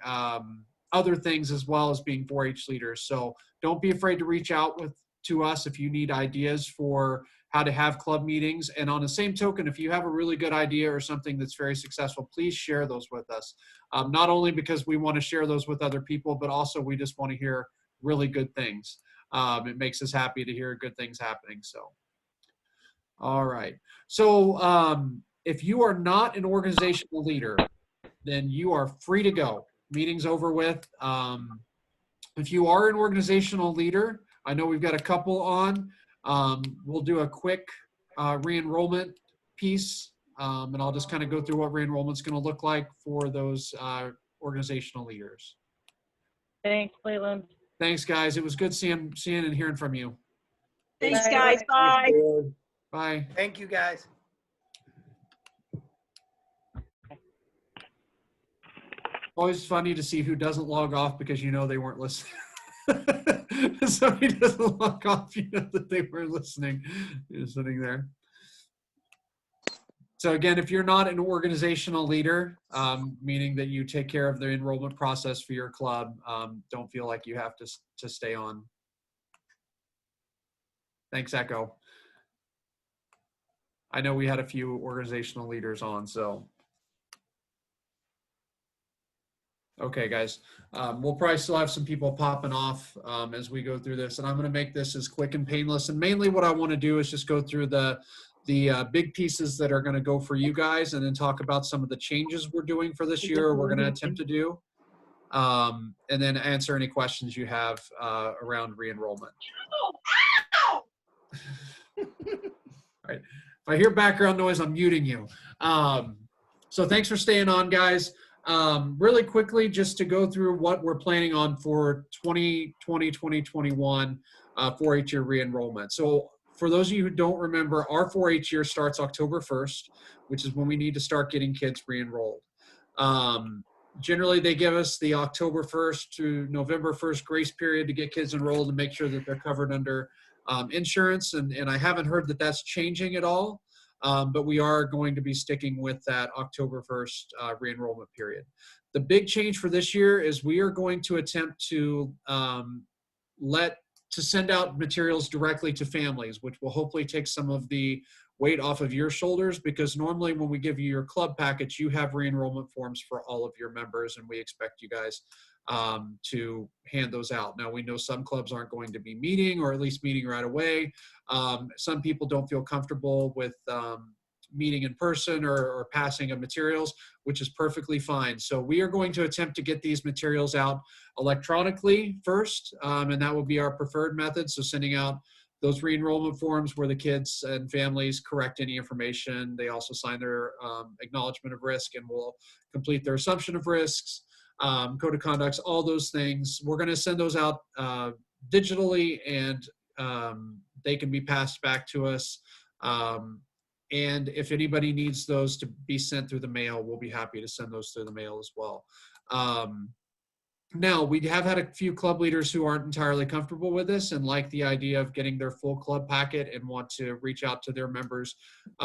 other things as well as being 4-H leaders. So don't be afraid to reach out to us if you need ideas for how to have club meetings. And on the same token, if you have a really good idea or something that's very successful, please share those with us. Not only because we want to share those with other people, but also we just want to hear really good things. It makes us happy to hear good things happening. So, all right. So if you are not an organizational leader, then you are free to go. Meeting's over with. If you are an organizational leader, I know we've got a couple on. We'll do a quick re-enrollment piece, and I'll just kind of go through what re-enrollment's going to look like for those organizational leaders. Thanks, Leland. Thanks, guys. It was good seeing and hearing from you. Thanks, guys. Bye. Bye. Thank you, guys. Always funny to see who doesn't log off because you know they weren't listening. Somebody doesn't log off, you know that they were listening. You're sitting there. So again, if you're not an organizational leader, meaning that you take care of the enrollment process for your club, don't feel like you have to stay on. Thanks, Echo. I know we had a few organizational leaders on, so Okay, guys, we'll probably still have some people popping off as we go through this, and I'm going to make this as quick and painless. And mainly what I want to do is just go through the big pieces that are going to go for you guys, and then talk about some of the changes we're doing for this year, or we're going to attempt to do, and then answer any questions you have around re-enrollment. All right. If I hear background noise, I'm muting you. So thanks for staying on, guys. Really quickly, just to go through what we're planning on for 2020, 2021 4-H year re-enrollment. So for those of you who don't remember, our 4-H year starts October 1st, which is when we need to start getting kids re-enrolled. Generally, they give us the October 1st to November 1st grace period to get kids enrolled and make sure that they're covered under insurance. And I haven't heard that that's changing at all. But we are going to be sticking with that October 1st re-enrollment period. The big change for this year is we are going to attempt to send out materials directly to families, which will hopefully take some of the weight off of your shoulders, because normally when we give you your club package, you have re-enrollment forms for all of your members, and we expect you guys to hand those out. Now, we know some clubs aren't going to be meeting, or at least meeting right away. Some people don't feel comfortable with meeting in person or passing of materials, which is perfectly fine. So we are going to attempt to get these materials out electronically first, and that will be our preferred method. So sending out those re-enrollment forms where the kids and families correct any information. They also sign their acknowledgement of risk and will complete their assumption of risks. Code of conducts, all those things. We're going to send those out digitally, and they can be passed back to us. And if anybody needs those to be sent through the mail, we'll be happy to send those through the mail as well. Now, we have had a few club leaders who aren't entirely comfortable with this and like the idea of getting their full club packet and want to reach out to their members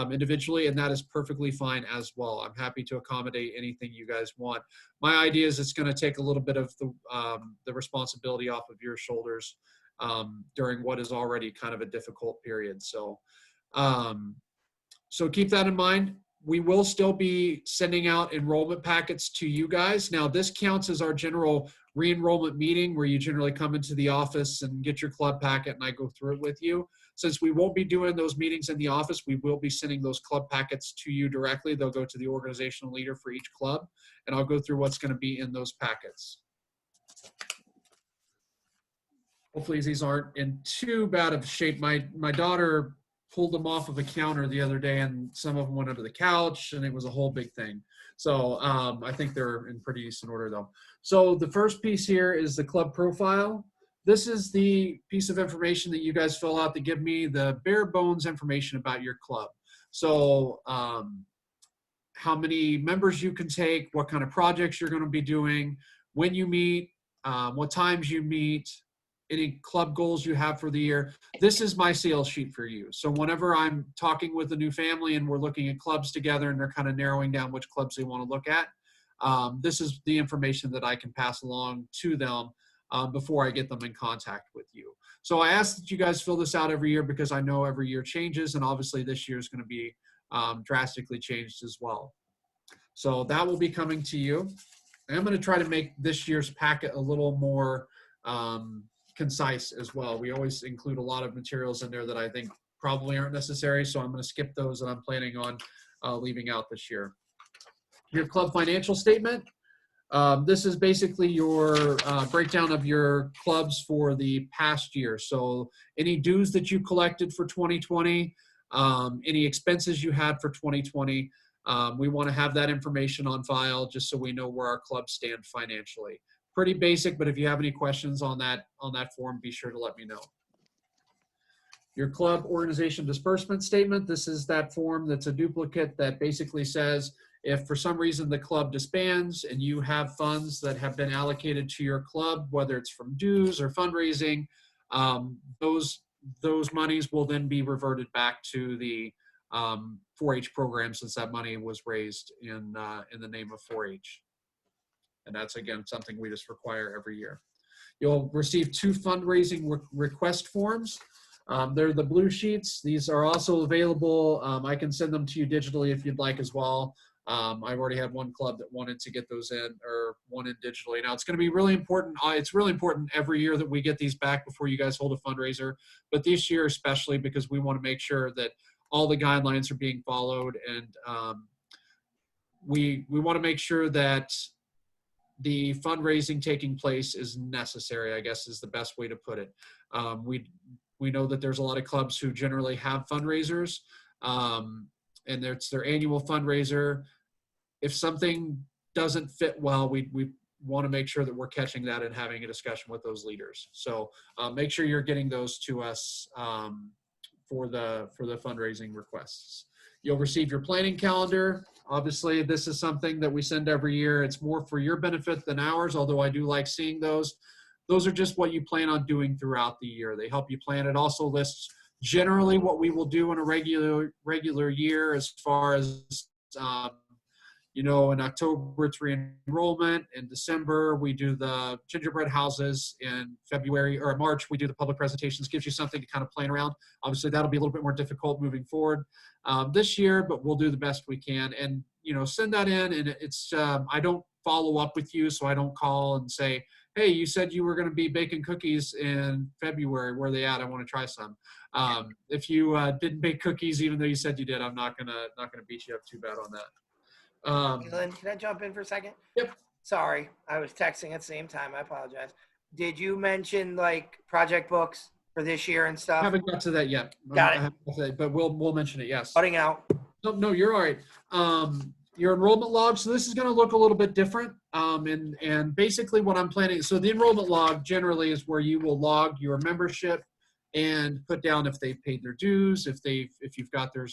individually, and that is perfectly fine as well. I'm happy to accommodate anything you guys want. My idea is it's going to take a little bit of the responsibility off of your shoulders during what is already kind of a difficult period. So keep that in mind. We will still be sending out enrollment packets to you guys. Now, this counts as our general re-enrollment meeting where you generally come into the office and get your club packet and I go through it with you. Since we won't be doing those meetings in the office, we will be sending those club packets to you directly. They'll go to the organizational leader for each club, and I'll go through what's going to be in those packets. Hopefully these aren't in too bad of shape. My daughter pulled them off of a counter the other day, and some of them went under the couch, and it was a whole big thing. So I think they're in pretty decent order though. So the first piece here is the club profile. This is the piece of information that you guys fill out to give me the bare bones information about your club. So how many members you can take, what kind of projects you're going to be doing, when you meet, what times you meet, any club goals you have for the year. This is my sales sheet for you. So whenever I'm talking with a new family and we're looking at clubs together and they're kind of narrowing down which clubs they want to look at, this is the information that I can pass along to them before I get them in contact with you. So I ask that you guys fill this out every year because I know every year changes, and obviously this year is going to be drastically changed as well. So that will be coming to you. And I'm going to try to make this year's packet a little more concise as well. We always include a lot of materials in there that I think probably aren't necessary, so I'm going to skip those that I'm planning on leaving out this year. Your club financial statement. This is basically your breakdown of your clubs for the past year. So any dues that you collected for 2020, any expenses you had for 2020, we want to have that information on file just so we know where our clubs stand financially. Pretty basic, but if you have any questions on that form, be sure to let me know. Your club organization disbursement statement. This is that form that's a duplicate that basically says if for some reason the club disbands and you have funds that have been allocated to your club, whether it's from dues or fundraising, those monies will then be reverted back to the 4-H program, since that money was raised in the name of 4-H. And that's, again, something we just require every year. You'll receive 2 fundraising request forms. They're the blue sheets. These are also available. I can send them to you digitally if you'd like as well. I've already had one club that wanted to get those in, or one in digitally. Now it's going to be really important. It's really important every year that we get these back before you guys hold a fundraiser, but this year especially, because we want to make sure that all the guidelines are being followed, and we want to make sure that the fundraising taking place is necessary, I guess is the best way to put it. We know that there's a lot of clubs who generally have fundraisers, and it's their annual fundraiser. If something doesn't fit well, we want to make sure that we're catching that and having a discussion with those leaders. So make sure you're getting those to us for the fundraising requests. You'll receive your planning calendar. Obviously, this is something that we send every year. It's more for your benefit than ours, although I do like seeing those. Those are just what you plan on doing throughout the year. They help you plan. It also lists generally what we will do in a regular year, as far as in October it's re-enrollment. In December we do the gingerbread houses. In February or March we do the public presentations. Gives you something to kind of plan around. Obviously that'll be a little bit more difficult moving forward this year, but we'll do the best we can. And send that in. And it's I don't follow up with you, so I don't call and say, hey, you said you were going to be baking cookies in February. Where are they at? I want to try some. If you didn't bake cookies, even though you said you did, I'm not gonna beat you up too bad on that. Lynn, can I jump in for a second? Yep. Sorry, I was texting at the same time. I apologize. Did you mention like project books for this year and stuff? I haven't got to that yet. Got it. But we'll mention it. Yes. Cutting out. No, you're all right. Your enrollment log. So this is going to look a little bit different. And basically what I'm planning. So the enrollment log generally is where you will log your membership and put down if they've paid their dues, if you've got their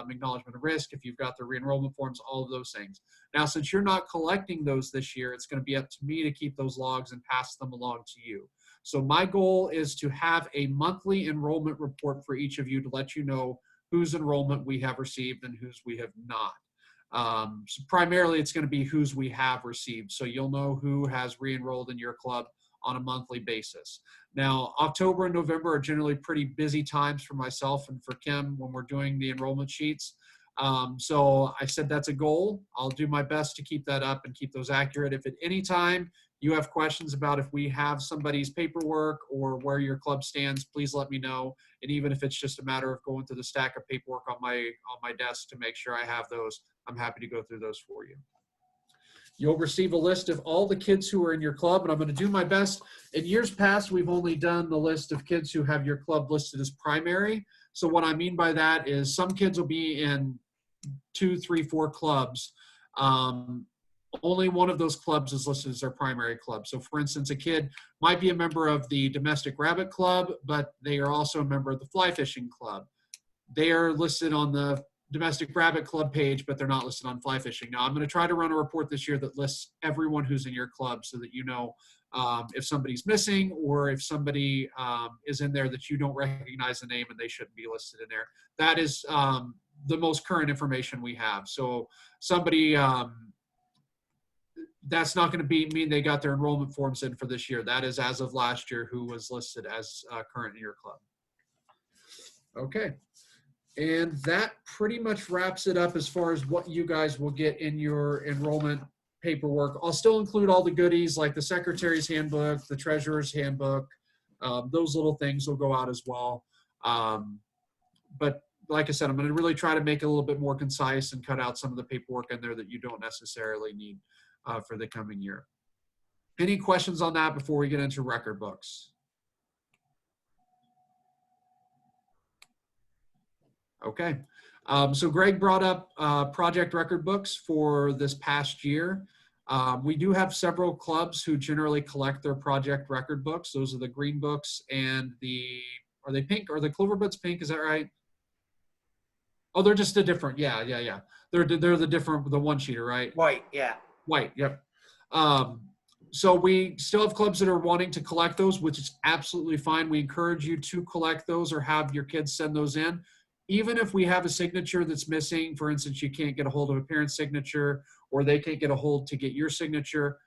acknowledgement of risk, if you've got their re-enrollment forms, all of those things. Now, since you're not collecting those this year, it's going to be up to me to keep those logs and pass them along to you. So my goal is to have a monthly enrollment report for each of you to let you know whose enrollment we have received and whose we have not. So primarily it's going to be whose we have received. So you'll know who has re-enrolled in your club on a monthly basis. Now, October and November are generally pretty busy times for myself and for Kim when we're doing the enrollment sheets. So I said that's a goal. I'll do my best to keep that up and keep those accurate. If at any time you have questions about if we have somebody's paperwork or where your club stands, please let me know. And even if it's just a matter of going through the stack of paperwork on my desk to make sure I have those, I'm happy to go through those for you. You'll receive a list of all the kids who are in your club, and I'm going to do my best. In years past, we've only done the list of kids who have your club listed as primary. So what I mean by that is some kids will be in 2, 3, 4 clubs. Only one of those clubs is listed as their primary club. So for instance, a kid might be a member of the Domestic Rabbit Club, but they are also a member of the Fly Fishing Club. They are listed on the Domestic Rabbit Club page, but they're not listed on Fly Fishing. Now, I'm going to try to run a report this year that lists everyone who's in your club so that you know if somebody's missing or if somebody is in there that you don't recognize the name and they shouldn't be listed in there. That is the most current information we have. So somebody, that's not going to mean they got their enrollment forms in for this year. That is as of last year who was listed as current in your club. Okay. And that pretty much wraps it up as far as what you guys will get in your enrollment paperwork. I'll still include all the goodies like the secretary's handbook, the treasurer's handbook. Those little things will go out as well. But like I said, I'm going to really try to make it a little bit more concise and cut out some of the paperwork in there that you don't necessarily need for the coming year. Any questions on that before we get into record books? Okay, so Greg brought up project record books for this past year. We do have several clubs who generally collect their project record books. Those are the green books and are they pink? Are the Clover Books pink? Is that right? Oh, they're just a different, yeah. They're the different, the one sheeter, right? White, yeah. White, yep. So we still have clubs that are wanting to collect those, which is absolutely fine. We encourage you to collect those or have your kids send those in. Even if we have a signature that's missing, for instance, you can't get a hold of a parent's signature or they can't get a hold to get your signature,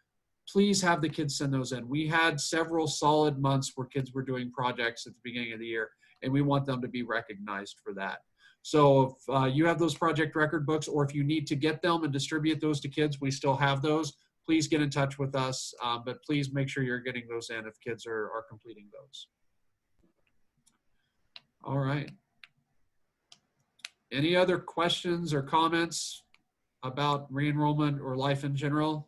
please have the kids send those in. We had several solid months where kids were doing projects at the beginning of the year, and we want them to be recognized for that. So if you have those project record books, or if you need to get them and distribute those to kids, we still have those. Please get in touch with us, but please make sure you're getting those in if kids are completing those. All right. Any other questions or comments about re-enrollment or life in general?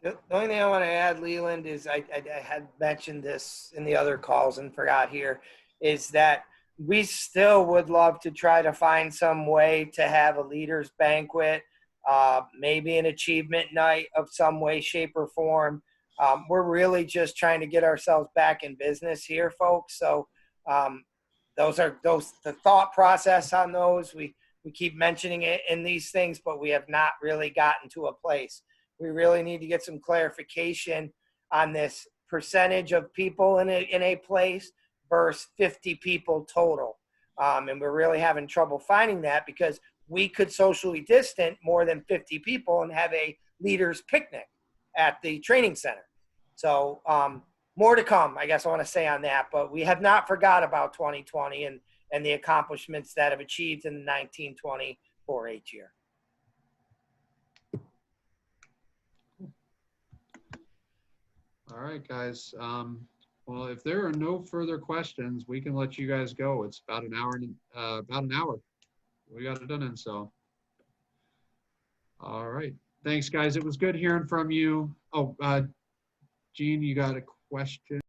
The only thing I want to add, Leland, is I had mentioned this in the other calls and forgot here, is that we still would love to try to find some way to have a leaders banquet, maybe an achievement night of some way, shape, or form. We're really just trying to get ourselves back in business here, folks. So the thought process on those. We keep mentioning it in these things, but we have not really gotten to a place. We really need to get some clarification on this percentage of people in a place versus 50 people total. And we're really having trouble finding that, because we could socially distant more than 50 people and have a leaders picnic at the training center. So more to come, I guess I want to say on that, but we have not forgot about 2020 and the accomplishments that have achieved in the 1920 4-H year. All right, guys. Well, if there are no further questions, we can let you guys go. It's about an hour. We got it done in, so. All right. Thanks, guys. It was good hearing from you. Oh, Gene, you got a question?